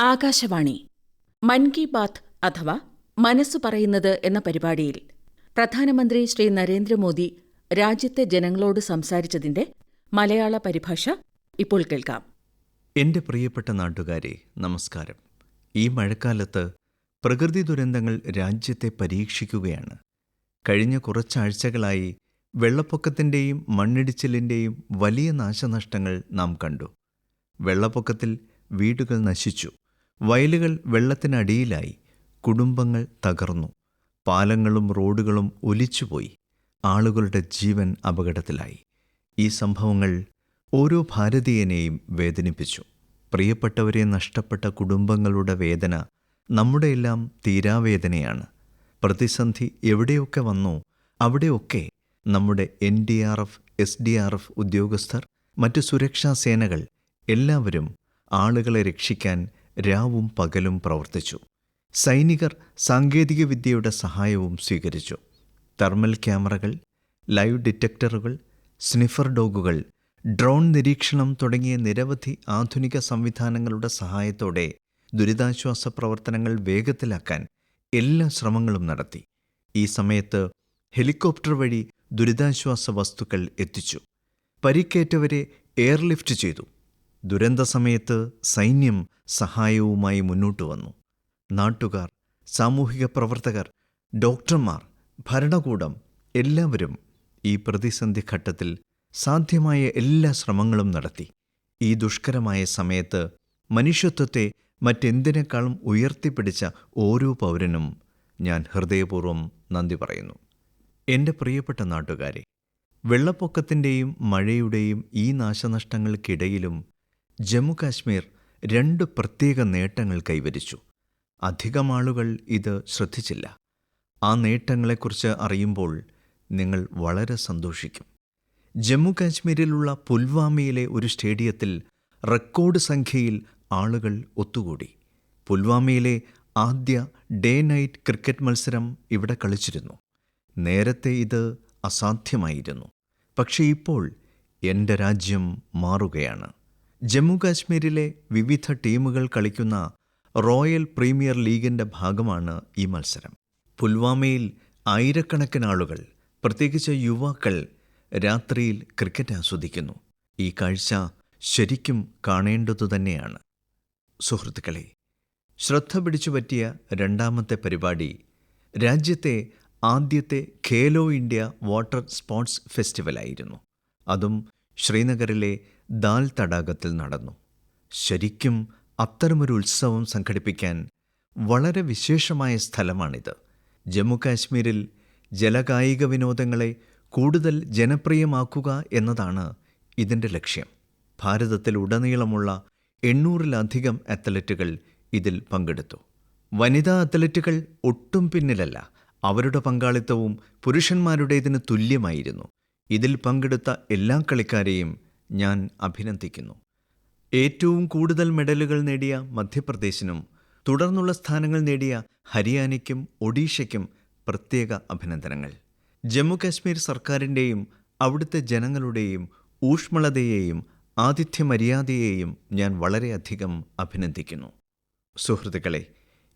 ആകാശവാണി മൻ കി ബാത്ത് അഥവാ മനസ്സു പറയുന്നത് എന്ന പരിപാടിയിൽ പ്രധാനമന്ത്രി ശ്രീ നരേന്ദ്രമോദി രാജ്യത്തെ ജനങ്ങളോട് സംസാരിച്ചതിന്റെ മലയാള പരിഭാഷ ഇപ്പോൾ കേൾക്കാം. എൻ്റെ പ്രിയപ്പെട്ട നാട്ടുകാരെ, നമസ്കാരം. ഈ മഴക്കാലത്ത് പ്രകൃതി ദുരന്തങ്ങൾ രാജ്യത്തെ പരീക്ഷിക്കുകയാണ്. കഴിഞ്ഞ കുറച്ചാഴ്ചകളായി വെള്ളപ്പൊക്കത്തിൻ്റെയും മണ്ണിടിച്ചിലിൻ്റെയും വലിയ നാശനഷ്ടങ്ങൾ നാം കണ്ടു. വെള്ളപ്പൊക്കത്തിൽ വീടുകൾ നശിച്ചു, വയലുകൾ വെള്ളത്തിനടിയിലായി, കുടുംബങ്ങൾ തകർന്നു, പാലങ്ങളും റോഡുകളും ഒലിച്ചുപോയി, ആളുകളുടെ ജീവൻ അപകടത്തിലായി. ഈ സംഭവങ്ങൾ ഓരോ ഭാരതീയനെയും വേദനിപ്പിച്ചു. പ്രിയപ്പെട്ടവരെ നഷ്ടപ്പെട്ട കുടുംബങ്ങളുടെ വേദന നമ്മുടെയെല്ലാം തീരാവേദനയാണ്. പ്രതിസന്ധി എവിടെയൊക്കെ വന്നോ അവിടെയൊക്കെ നമ്മുടെ NDRF, SDRF ഉദ്യോഗസ്ഥർ, മറ്റു സുരക്ഷാ സേനകൾ എല്ലാവരും ആളുകളെ രക്ഷിക്കാൻ രാവും പകലും പ്രവർത്തിച്ചു. സൈനികർ സാങ്കേതികവിദ്യയുടെ സഹായവും സ്വീകരിച്ചു. തെർമൽ ക്യാമറകൾ, ലൈവ് ഡിറ്റക്ടറുകൾ, സ്നിഫർ ഡോഗുകൾ, ഡ്രോൺ നിരീക്ഷണം തുടങ്ങിയ നിരവധി ആധുനിക സംവിധാനങ്ങളുടെ സഹായത്തോടെ ദുരിതാശ്വാസ പ്രവർത്തനങ്ങൾ വേഗത്തിലാക്കാൻ എല്ലാ ശ്രമങ്ങളും നടത്തി. ഈ സമയത്ത് ഹെലികോപ്റ്റർ വഴി ദുരിതാശ്വാസ വസ്തുക്കൾ എത്തിച്ചു. പരിക്കേറ്റവരെ എയർലിഫ്റ്റ് ചെയ്തു. ദുരന്ത സമയത്ത് സൈന്യം സഹായവുമായി മുന്നോട്ടു വന്നു. നാട്ടുകാർ, സാമൂഹിക പ്രവർത്തകർ, ഡോക്ടർമാർ, ഭരണകൂടം എല്ലാവരും ഈ പ്രതിസന്ധി ഘട്ടത്തിൽ സാധ്യമായ എല്ലാ ശ്രമങ്ങളും നടത്തി. ഈ ദുഷ്കരമായ സമയത്ത് മനുഷ്യത്വത്തെ മറ്റെന്തിനേക്കാളും ഉയർത്തിപ്പിടിച്ച ഓരോ പൗരനും ഞാൻ ഹൃദയപൂർവ്വം നന്ദി പറയുന്നു. എൻ്റെ പ്രിയപ്പെട്ട നാട്ടുകാരെ, വെള്ളപ്പൊക്കത്തിൻ്റെയും മഴയുടെയും ഈ നാശനഷ്ടങ്ങൾക്കിടയിലും ജമ്മു കാശ്മീർ 2 പ്രത്യേക നേട്ടങ്ങൾ കൈവരിച്ചു. അധികം ആളുകൾ ഇത് ശ്രദ്ധിച്ചില്ല. ആ നേട്ടങ്ങളെക്കുറിച്ച് അറിയുമ്പോൾ നിങ്ങൾ വളരെ സന്തോഷിക്കും. ജമ്മു കാശ്മീരിലുള്ള പുൽവാമയിലെ ഒരു സ്റ്റേഡിയത്തിൽ റെക്കോർഡ് സംഖ്യയിൽ ആളുകൾ ഒത്തുകൂടി. പുൽവാമയിലെ ആദ്യ ഡേ നൈറ്റ് ക്രിക്കറ്റ് മത്സരം ഇവിടെ കളിച്ചിരുന്നു. നേരത്തെ ഇത് അസാധ്യമായിരുന്നു. പക്ഷേ ഇപ്പോൾ എൻ്റെ രാജ്യം മാറുകയാണ്. ജമ്മു കാശ്മീരിലെ വിവിധ ടീമുകൾ കളിക്കുന്ന റോയൽ പ്രീമിയർ ലീഗിൻ്റെ ഭാഗമാണ് ഈ മത്സരം. പുൽവാമയിൽ ആയിരക്കണക്കിന് ആളുകൾ, പ്രത്യേകിച്ച് യുവാക്കൾ, രാത്രിയിൽ ക്രിക്കറ്റ് ആസ്വദിക്കുന്നു. ഈ കാഴ്ച ശരിക്കും കാണേണ്ടതുതന്നെയാണ്. സുഹൃത്തുക്കളെ, ശ്രദ്ധ പിടിച്ചുപറ്റിയ രണ്ടാമത്തെ പരിപാടി രാജ്യത്തെ ആദ്യത്തെ ഖേലോ ഇന്ത്യ വാട്ടർ സ്പോർട്സ് ഫെസ്റ്റിവലായിരുന്നു. അതും ശ്രീനഗറിലെ ദാൽ തടാകത്തിൽ നടന്നു. ശരിക്കും അത്തരമൊരു ഉത്സവം സംഘടിപ്പിക്കാൻ വളരെ വിശേഷമായ സ്ഥലമാണിത്. ജമ്മു കാശ്മീരിൽ ജലകായിക വിനോദങ്ങളെ കൂടുതൽ ജനപ്രിയമാക്കുക എന്നതാണ് ഇതിൻ്റെ ലക്ഷ്യം. ഭാരതത്തിലുടനീളമുള്ള 800-ലധികം അത്ലറ്റുകൾ ഇതിൽ പങ്കെടുത്തു. വനിതാ അത്ലറ്റുകൾ ഒട്ടും പിന്നിലല്ല. അവരുടെ പങ്കാളിത്തവും പുരുഷന്മാരുടേതിന് തുല്യമായിരുന്നു. ഇതിൽ പങ്കെടുത്ത എല്ലാ കളിക്കാരെയും ഞാൻ അഭിനന്ദിക്കുന്നു. ഏറ്റവും കൂടുതൽ മെഡലുകൾ നേടിയ മധ്യപ്രദേശിനും തുടർന്നുള്ള സ്ഥാനങ്ങൾ നേടിയ ഹരിയാനയ്ക്കും ഒഡീഷയ്ക്കും പ്രത്യേക അഭിനന്ദനങ്ങൾ. ജമ്മു കാശ്മീർ സർക്കാരിൻ്റെയും അവിടുത്തെ ജനങ്ങളുടെയും ഊഷ്മളതയെയും ആതിഥ്യമര്യാദയെയും ഞാൻ വളരെയധികം അഭിനന്ദിക്കുന്നു. സുഹൃത്തുക്കളെ,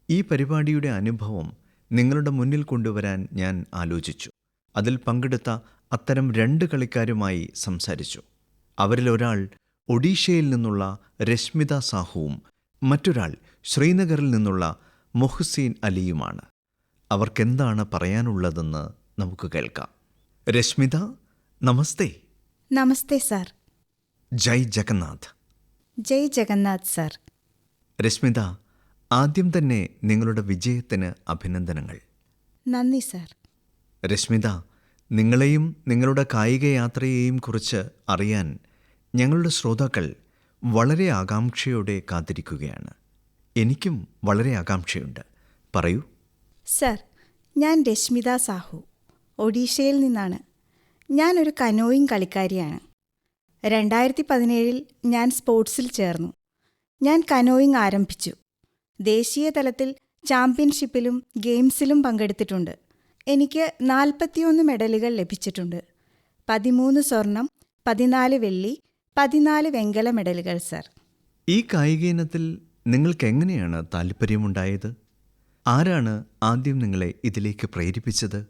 ഈ പരിപാടിയുടെ അനുഭവം നിങ്ങളുടെ മുന്നിൽ കൊണ്ടുവരാൻ ഞാൻ ആലോചിച്ചു. അതിൽ പങ്കെടുത്ത അത്തരം 2 കളിക്കാരുമായി സംസാരിച്ചു. അവരിലൊരാൾ ഒഡീഷയിൽ നിന്നുള്ള രശ്മിത സാഹുവും മറ്റൊരാൾ ശ്രീനഗറിൽ നിന്നുള്ള മൊഹ്സീൻ അലിയുമാണ്. അവർക്കെന്താണ് പറയാനുള്ളതെന്ന് നമുക്ക് കേൾക്കാം. രശ്മിത, നമസ്തേ. നമസ്തേ സാർ. ജയ് ജഗന്നാഥ്. ജയ് ജഗന്നാഥ് സാർ. രശ്മിത, ആദ്യം തന്നെ നിങ്ങളുടെ വിജയത്തിന് അഭിനന്ദനങ്ങൾ. നന്ദി സാർ. രശ്മിത, നിങ്ങളെയും നിങ്ങളുടെ കായിക യാത്രയെയും കുറിച്ച് അറിയാൻ ഞങ്ങളുടെ ശ്രോതാക്കൾ വളരെ ആകാംക്ഷയോടെ കാത്തിരിക്കുകയാണ്. എനിക്കും വളരെ ആകാംക്ഷയുണ്ട്. പറയൂ. സർ, ഞാൻ രശ്മിത സാഹു, ഒഡീഷയിൽ നിന്നാണ്. ഞാനൊരു കനോയിങ് കളിക്കാരിയാണ്. 2017 ഞാൻ സ്പോർട്സിൽ ചേർന്നു. ഞാൻ കനോയിങ് ആരംഭിച്ചു. ദേശീയ തലത്തിൽ ചാമ്പ്യൻഷിപ്പിലും ഗെയിംസിലും പങ്കെടുത്തിട്ടുണ്ട്. എനിക്ക് 41 മെഡലുകൾ ലഭിച്ചിട്ടുണ്ട്. 13 സ്വർണം, 14 വെള്ളി, 14 വെങ്കല മെഡലുകൾ സർ. ഈ കായിക ഇനത്തിൽ നിങ്ങൾക്കെങ്ങനെയാണ് താല്പര്യമുണ്ടായത്? ആരാണ് ആദ്യം നിങ്ങളെ ഇതിലേക്ക് പ്രേരിപ്പിച്ചത്?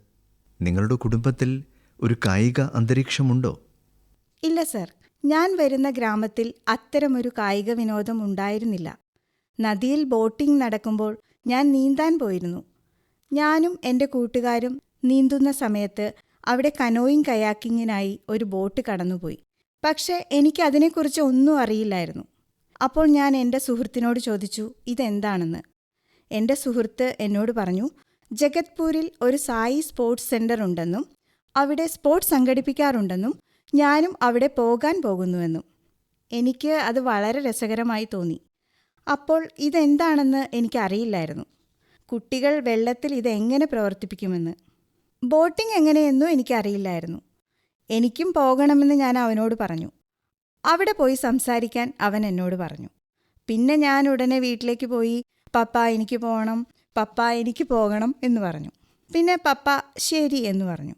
നിങ്ങളുടെ കുടുംബത്തിൽ ഒരു കായിക അന്തരീക്ഷമുണ്ടോ? ഇല്ല സർ, ഞാൻ വരുന്ന ഗ്രാമത്തിൽ അത്തരമൊരു കായിക വിനോദം ഉണ്ടായിരുന്നില്ല. നദിയിൽ ബോട്ടിംഗ് നടക്കുമ്പോൾ ഞാൻ നീന്താൻ പോയിരുന്നു. ഞാനും എൻ്റെ കൂട്ടുകാരും നീന്തുന്ന സമയത്ത് അവിടെ കനോയിങ് കയാക്കിങ്ങിനായി ഒരു ബോട്ട് കടന്നുപോയി. പക്ഷേ എനിക്കതിനെക്കുറിച്ച് ഒന്നും അറിയില്ലായിരുന്നു. അപ്പോൾ ഞാൻ എൻ്റെ സുഹൃത്തിനോട് ചോദിച്ചു ഇതെന്താണെന്ന്. എൻ്റെ സുഹൃത്ത് എന്നോട് പറഞ്ഞു, ജഗത്പൂരിൽ ഒരു സായി സ്പോർട്സ് സെൻ്റർ ഉണ്ടെന്നും അവിടെ സ്പോർട്സ് സംഘടിപ്പിക്കാറുണ്ടെന്നും ഞാനും അവിടെ പോകാൻ പോകുന്നുവെന്നും. എനിക്ക് അത് വളരെ രസകരമായി തോന്നി. അപ്പോൾ ഇതെന്താണെന്ന് എനിക്കറിയില്ലായിരുന്നു. കുട്ടികൾ വെള്ളത്തിൽ ഇതെങ്ങനെ പ്രവർത്തിപ്പിക്കുമെന്ന്. ബോട്ടിംഗ് എങ്ങനെയെന്നും എനിക്കറിയില്ലായിരുന്നു. എനിക്കും പോകണമെന്ന് ഞാൻ അവനോട് പറഞ്ഞു. അവിടെ പോയി സംസാരിക്കാൻ അവൻ എന്നോട് പറഞ്ഞു. പിന്നെ ഞാൻ ഉടനെ വീട്ടിലേക്ക് പോയി പപ്പ എനിക്ക് പോകണം, പപ്പ എനിക്ക് പോകണം എന്ന് പറഞ്ഞു. പിന്നെ പപ്പ ശരി എന്ന് പറഞ്ഞു.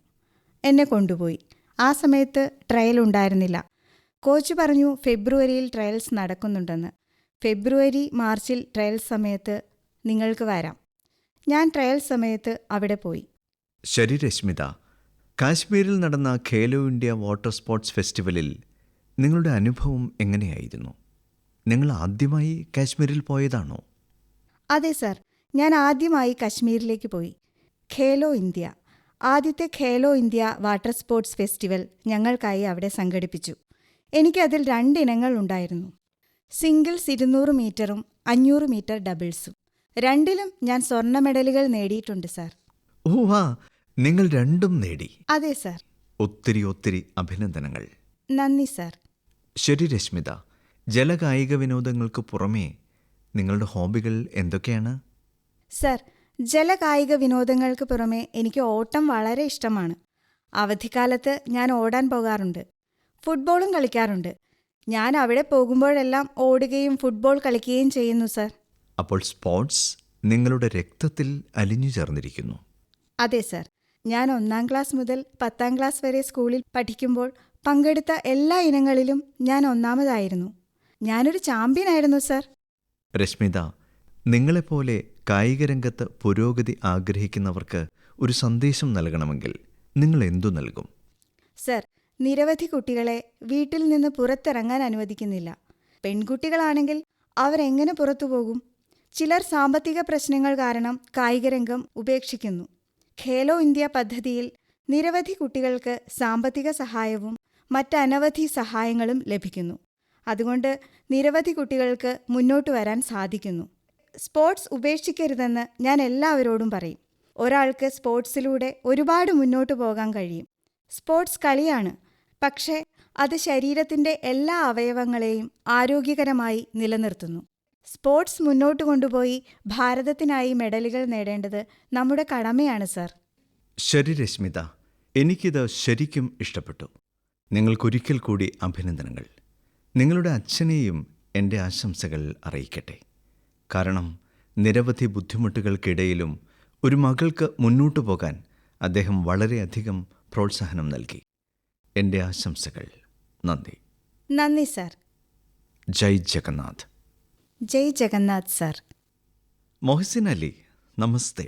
എന്നെ കൊണ്ടുപോയി. ആ സമയത്ത് ട്രയൽ ഉണ്ടായിരുന്നില്ല. കോച്ച് പറഞ്ഞു ഫെബ്രുവരിയിൽ ട്രയൽസ് നടക്കുന്നുണ്ടെന്ന്. ഫെബ്രുവരി മാർച്ചിൽ ട്രയൽ സമയത്ത് നിങ്ങൾക്ക് വരാം. ഞാൻ ട്രയൽ സമയത്ത് അവിടെ പോയി. ശരി രശ്മിത, കാശ്മീരിൽ നടന്ന ഖേലോ ഇന്ത്യ വാട്ടർ സ്പോർട്സ് ഫെസ്റ്റിവലിൽ നിങ്ങളുടെ അനുഭവം എങ്ങനെയായിരുന്നു? നിങ്ങൾ ആദ്യമായി കാശ്മീരിൽ പോയതാണോ? അതെ സർ, ഞാൻ ആദ്യമായി കശ്മീരിലേക്ക് പോയി. ഖേലോ ഇന്ത്യ, ആദ്യത്തെ Khelo India water sports festival ഞങ്ങൾക്കായി അവിടെ സംഘടിപ്പിച്ചു. എനിക്കതിൽ 2 ഇനങ്ങൾ ഉണ്ടായിരുന്നു. സിംഗിൾസ് 200 മീറ്ററും 500 മീറ്റർ ഡബിൾസും. രണ്ടിലും ഞാൻ സ്വർണ്ണ മെഡലുകൾ നേടിയിട്ടുണ്ട് സാർ. ഓ വാ, നിങ്ങൾ രണ്ടും നേടി. അതെ സാർ. ഒത്തിരി അഭിനന്ദനങ്ങൾ. നന്ദി സാർ. ശരി രശ്മിത, ജലകായിക വിനോദങ്ങൾക്ക് പുറമേ നിങ്ങളുടെ ഹോബികൾ എന്തൊക്കെയാണ്? സർ, ജലകായിക വിനോദങ്ങൾക്ക് പുറമെ എനിക്ക് ഓട്ടം വളരെ ഇഷ്ടമാണ്. അവധിക്കാലത്ത് ഞാൻ ഓടാൻ പോകാറുണ്ട്. ഫുട്ബോളും കളിക്കാറുണ്ട്. ഞാൻ അവിടെ പോകുമ്പോഴെല്ലാം ഓടുകയും ഫുട്ബോൾ കളിക്കുകയും ചെയ്യുന്നു സർ. അപ്പോൾ സ്പോർട്സ് നിങ്ങളുടെ രക്തത്തിൽ അലിഞ്ഞു ചേർന്നിരിക്കുന്നു. അതെ സർ, ഞാൻ 1-ാം ക്ലാസ് മുതൽ 10-ാം ക്ലാസ് വരെ സ്കൂളിൽ പഠിക്കുമ്പോൾ പങ്കെടുത്ത എല്ലാ ഇനങ്ങളിലും ഞാൻ ഒന്നാമതായിരുന്നു. ഞാനൊരു ചാമ്പ്യനായിരുന്നു സർ. രശ്മിത, നിങ്ങളെപ്പോലെ കായികരംഗത്ത് പുരോഗതി ആഗ്രഹിക്കുന്നവർക്ക് ഒരു സന്ദേശം നൽകണമെങ്കിൽ നിങ്ങൾ എന്തു നൽകും? സർ, നിരവധി കുട്ടികളെ വീട്ടിൽ നിന്ന് പുറത്തിറങ്ങാൻ അനുവദിക്കുന്നില്ല. പെൺകുട്ടികളാണെങ്കിൽ അവരെങ്ങനെ പുറത്തുപോകും? ചിലർ സാമ്പത്തിക പ്രശ്നങ്ങൾ കാരണം കായികരംഗം ഉപേക്ഷിക്കുന്നു. ഖേലോ ഇന്ത്യ പദ്ധതിയിൽ നിരവധി കുട്ടികൾക്ക് സാമ്പത്തിക സഹായവും മറ്റനവധി സഹായങ്ങളും ലഭിക്കുന്നു. അതുകൊണ്ട് നിരവധി കുട്ടികൾക്ക് മുന്നോട്ട് വരാൻ സാധിക്കുന്നു. സ്പോർട്സ് ഉപേക്ഷിക്കരുതെന്ന് ഞാൻ എല്ലാവരോടും പറയും. ഒരാൾക്ക് സ്പോർട്സിലൂടെ ഒരുപാട് മുന്നോട്ട് പോകാൻ കഴിയും. സ്പോർട്സ് കളിയാണ്, പക്ഷേ അത് ശരീരത്തിൻ്റെ എല്ലാ അവയവങ്ങളെയും ആരോഗ്യകരമായി നിലനിർത്തുന്നു. സ്പോർട്സ് മുന്നോട്ട് കൊണ്ടുപോയി ഭാരതത്തിനായി മെഡലുകൾ നേടേണ്ടത് നമ്മുടെ കടമയാണ് സർ. ശരി രശ്മിത, എനിക്കിത് ശരിക്കും ഇഷ്ടപ്പെട്ടു. നിങ്ങൾക്കൊരിക്കൽ കൂടി അഭിനന്ദനങ്ങൾ. നിങ്ങളുടെ അച്ഛനെയും എൻ്റെ ആശംസകൾ അറിയിക്കട്ടെ. കാരണം നിരവധി ബുദ്ധിമുട്ടുകൾക്കിടയിലും ഒരു മകൾക്ക് മുന്നോട്ടു പോകാൻ അദ്ദേഹം വളരെയധികം പ്രോത്സാഹനം നൽകി. എൻ്റെ ആശംസകൾ. നന്ദി. നന്ദി സർ. ജയ് ജഗന്നാഥ്. ജയ് ജഗന്നാഥ് സർ. മൊഹസിൻ അലി, നമസ്തേ.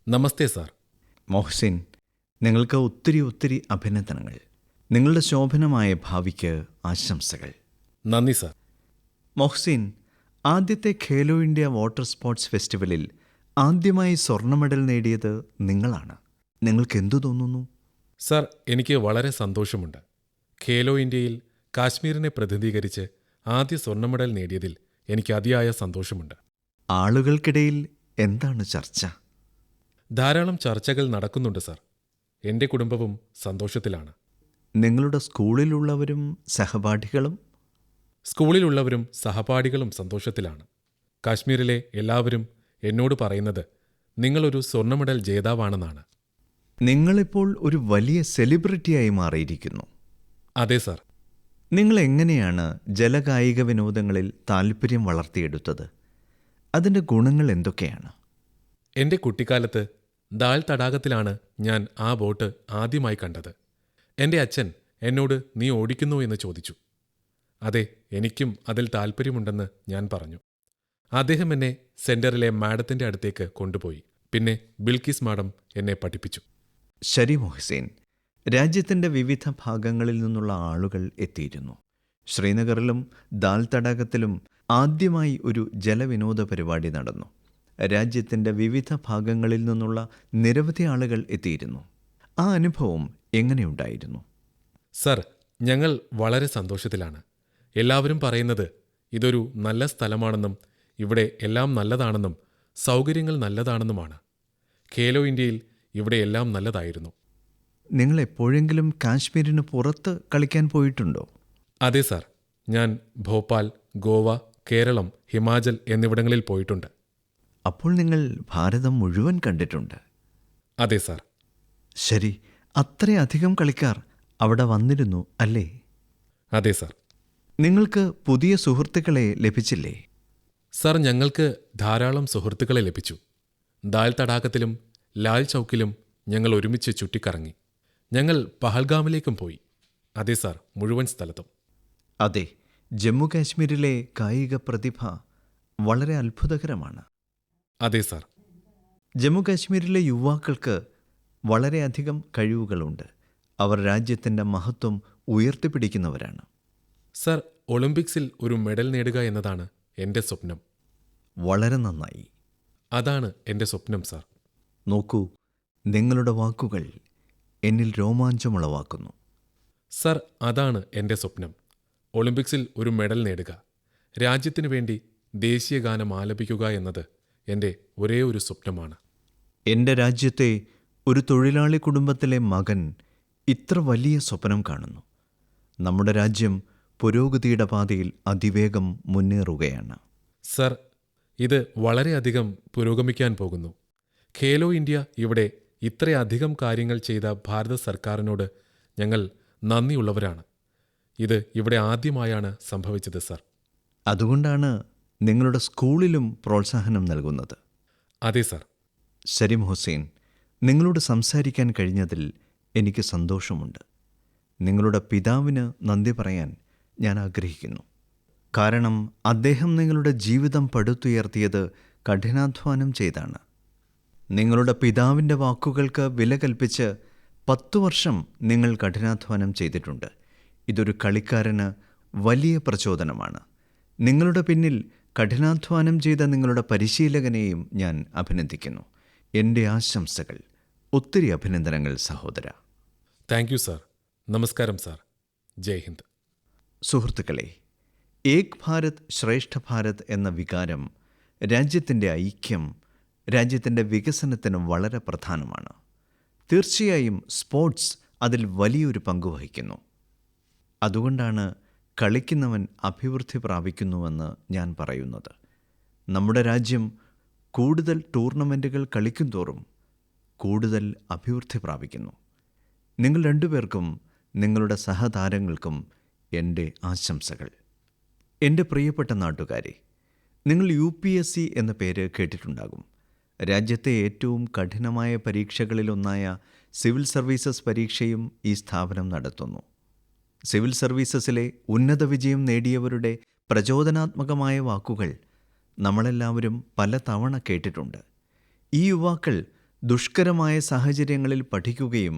നമസ്തേ സാർ. മൊഹസിൻ, നിങ്ങൾക്ക് ഒത്തിരി അഭിനന്ദനങ്ങൾ. നിങ്ങളുടെ ശോഭനമായ ഭാവിക്ക് ആശംസകൾ. നന്ദി സാർ. മൊഹസിൻ, ആദ്യത്തെ ഖേലോ ഇന്ത്യ വാട്ടർ സ്പോർട്സ് ഫെസ്റ്റിവലിൽ ആദ്യമായി സ്വർണ്ണ മെഡൽ നേടിയത് നിങ്ങളാണ്. നിങ്ങൾക്ക് എന്തു തോന്നുന്നു? സാർ, എനിക്ക് വളരെ സന്തോഷമുണ്ട്. ഖേലോ ഇന്ത്യയിൽ കാശ്മീരിനെ പ്രതിനിധീകരിച്ച് ആദ്യ സ്വർണ്ണ മെഡൽ നേടിയതിൽ എനിക്ക് അതിയായ സന്തോഷമുണ്ട്. ആളുകൾക്കിടയിൽ എന്താണ് ചർച്ച? ധാരാളം ചർച്ചകൾ നടക്കുന്നുണ്ട് സാർ. എൻ്റെ കുടുംബവും സന്തോഷത്തിലാണ്. നിങ്ങളുടെ സ്കൂളിലുള്ളവരും സഹപാഠികളും? സ്കൂളിലുള്ളവരും സഹപാഠികളും സന്തോഷത്തിലാണ്. കാശ്മീരിലെ എല്ലാവരും എന്നോട് പറയുന്നത് നിങ്ങളൊരു സ്വർണ്ണ മെഡൽ ജേതാവാണെന്നാണ്. നിങ്ങളിപ്പോൾ ഒരു വലിയ സെലിബ്രിറ്റിയായി മാറിയിരിക്കുന്നു. അതെ സാർ. നിങ്ങൾ എങ്ങനെയാണ് ജലകായിക വിനോദങ്ങളിൽ താൽപ്പര്യം വളർത്തിയെടുത്തത്? അതിൻ്റെ ഗുണങ്ങൾ എന്തൊക്കെയാണ്? എൻ്റെ കുട്ടിക്കാലത്ത് ദാൽ തടാകത്തിലാണ് ഞാൻ ആ ബോട്ട് ആദ്യമായി കണ്ടത്. എൻ്റെ അച്ഛൻ എന്നോട് നീ ഓടിക്കുന്നു എന്ന് ചോദിച്ചു. അതെ, എനിക്കും അതിൽ താൽപ്പര്യമുണ്ടെന്ന് ഞാൻ പറഞ്ഞു. അദ്ദേഹം എന്നെ സെന്ററിലെ മാഡത്തിന്റെ അടുത്തേക്ക് കൊണ്ടുപോയി. പിന്നെ ബിൽക്കിസ് മാഡം എന്നെ പഠിപ്പിച്ചു. ശരി മൊഹ്സീൻ, രാജ്യത്തിൻ്റെ വിവിധ ഭാഗങ്ങളിൽ നിന്നുള്ള ആളുകൾ എത്തിയിരുന്നു. ശ്രീനഗറിലും ദാൽ തടാകത്തിലും ആദ്യമായി ഒരു ജലവിനോദ പരിപാടി നടന്നു. രാജ്യത്തിൻ്റെ വിവിധ ഭാഗങ്ങളിൽ നിന്നുള്ള നിരവധി ആളുകൾ എത്തിയിരുന്നു. ആ അനുഭവം എങ്ങനെയുണ്ടായിരുന്നു? സർ, ഞങ്ങൾ വളരെ സന്തോഷത്തിലാണ്. എല്ലാവരും പറയുന്നത് ഇതൊരു നല്ല സ്ഥലമാണെന്നും ഇവിടെ എല്ലാം നല്ലതാണെന്നും സൗകര്യങ്ങൾ നല്ലതാണെന്നുമാണ്. ഖേലോ ഇന്ത്യയിൽ ഇവിടെ എല്ലാം നല്ലതായിരുന്നു. നിങ്ങൾ എപ്പോഴെങ്കിലും കാശ്മീരിന് പുറത്ത് കളിക്കാൻ പോയിട്ടുണ്ടോ? അതെ സാർ, ഞാൻ ഭോപ്പാൽ, ഗോവ, കേരളം, ഹിമാചൽ എന്നിവിടങ്ങളിൽ പോയിട്ടുണ്ട്. അപ്പോൾ നിങ്ങൾ ഭാരതം മുഴുവൻ കണ്ടിട്ടുണ്ട്. അതെ സാർ. ശരി, അത്രയധികം കളിക്കാർ അവിടെ വന്നിരുന്നു അല്ലേ? അതെ സാർ. നിങ്ങൾക്ക് പുതിയ സുഹൃത്തുക്കളെ ലഭിച്ചില്ലേ? സർ, ഞങ്ങൾക്ക് ധാരാളം സുഹൃത്തുക്കളെ ലഭിച്ചു. ദാൽ തടാകത്തിലും ലാൽ ചൗക്കിലും ഞങ്ങൾ ഒരുമിച്ച് ചുറ്റിക്കറങ്ങി. ഞങ്ങൾ പഹൽഗാമിലേക്കും പോയി. അതെ സാർ, മുഴുവൻ സ്ഥലത്തും. അതെ, ജമ്മു കാശ്മീരിലെ കായിക പ്രതിഭ വളരെ അത്ഭുതകരമാണ്. അതെ സാർ. ജമ്മു കാശ്മീരിലെ യുവാക്കൾക്ക് വളരെയധികം കഴിവുകളുണ്ട്. അവർ രാജ്യത്തിൻ്റെ മഹത്വം ഉയർത്തിപ്പിടിക്കുന്നവരാണ്. സർ, ഒളിമ്പിക്സിൽ ഒരു മെഡൽ നേടുക എന്നതാണ് എൻ്റെ സ്വപ്നം. വളരെ നന്നായി. അതാണ് എൻ്റെ സ്വപ്നം സാർ. നോക്കൂ, നിങ്ങളുടെ വാക്കുകൾ എന്നിൽ രോമാഞ്ചമുളവാക്കുന്നു. സർ, അതാണ് എൻ്റെ സ്വപ്നം. ഒളിമ്പിക്സിൽ ഒരു മെഡൽ നേടുക, രാജ്യത്തിനു വേണ്ടി ദേശീയ ഗാനം ആലപിക്കുക എന്നത് എൻ്റെ ഒരേ ഒരു സ്വപ്നമാണ്. എൻ്റെ രാജ്യത്തെ ഒരു തൊഴിലാളി കുടുംബത്തിലെ മകൻ ഇത്ര വലിയ സ്വപ്നം കാണുന്നു. നമ്മുടെ രാജ്യം പുരോഗതിയുടെ പാതയിൽ അതിവേഗം മുന്നേറുകയാണ്. സർ, ഇത് വളരെയധികം പുരോഗമിക്കാൻ പോകുന്നു. ഖേലോ ഇന്ത്യ ഇവിടെ ഇത്രയധികം കാര്യങ്ങൾ ചെയ്ത ഭാരത സർക്കാരിനോട് ഞങ്ങൾ നന്ദിയുള്ളവരാണ്. ഇത് ഇവിടെ ആദ്യമായാണ് സംഭവിച്ചത് സർ. അതുകൊണ്ടാണ് നിങ്ങളുടെ സ്കൂളിലും പ്രോത്സാഹനം നൽകുന്നത്. അതെ സർ. സരിം ഹുസൈൻ, നിങ്ങളോട് സംസാരിക്കാൻ കഴിഞ്ഞതിൽ എനിക്ക് സന്തോഷമുണ്ട്. നിങ്ങളുടെ പിതാവിന് നന്ദി പറയാൻ ഞാൻ ആഗ്രഹിക്കുന്നു. കാരണം അദ്ദേഹം നിങ്ങളുടെ ജീവിതം പടുത്തുയർത്തിയത് കഠിനാധ്വാനം ചെയ്താണ്. നിങ്ങളുടെ പിതാവിൻ്റെ വാക്കുകൾക്ക് വില കൽപ്പിച്ച് 10 വർഷം നിങ്ങൾ കഠിനാധ്വാനം ചെയ്തിട്ടുണ്ട്. ഇതൊരു കളിക്കാരന് വലിയ പ്രചോദനമാണ്. നിങ്ങളുടെ പിന്നിൽ കഠിനാധ്വാനം ചെയ്ത നിങ്ങളുടെ പരിശീലകനെയും ഞാൻ അഭിനന്ദിക്കുന്നു. എൻ്റെ ആശംസകൾ. ഒത്തിരി അഭിനന്ദനങ്ങൾ സഹോദര. Thank you sir. നമസ്കാരം സാർ. ജയ് ഹിന്ദ്. സുഹൃത്തുക്കളെ, ഏക് ഭാരത് ശ്രേഷ്ഠ ഭാരത് എന്ന വികാരം രാജ്യത്തിൻ്റെ ഐക്യം, രാജ്യത്തിൻ്റെ വികസനത്തിന് വളരെ പ്രധാനമാണ്. തീർച്ചയായും സ്പോർട്സ് അതിൽ വലിയൊരു പങ്ക് വഹിക്കുന്നു. അതുകൊണ്ടാണ് കളിക്കുന്നവൻ അഭിവൃദ്ധി പ്രാപിക്കുന്നുവെന്ന് ഞാൻ പറയുന്നത്. നമ്മുടെ രാജ്യം കൂടുതൽ ടൂർണമെൻറ്റുകൾ കളിക്കുന്തോറും കൂടുതൽ അഭിവൃദ്ധി പ്രാപിക്കുന്നു. നിങ്ങൾ രണ്ടുപേർക്കും നിങ്ങളുടെ സഹതാരങ്ങൾക്കും എൻ്റെ ആശംസകൾ. എൻ്റെ പ്രിയപ്പെട്ട നാട്ടുകാരെ, നിങ്ങൾ UPSC എന്ന പേര് കേട്ടിട്ടുണ്ടാകും. രാജ്യത്തെ ഏറ്റവും കഠിനമായ പരീക്ഷകളിലൊന്നായ സിവിൽ സർവീസസ് പരീക്ഷയും ഈ സ്ഥാപനം നടത്തുന്നു. സിവിൽ സർവീസസിലെ ഉന്നത വിജയം നേടിയവരുടെ പ്രചോദനാത്മകമായ വാക്കുകൾ നമ്മളെല്ലാവരും പല തവണ കേട്ടിട്ടുണ്ട്. ഈ യുവാക്കൾ ദുഷ്കരമായ സാഹചര്യങ്ങളിൽ പഠിക്കുകയും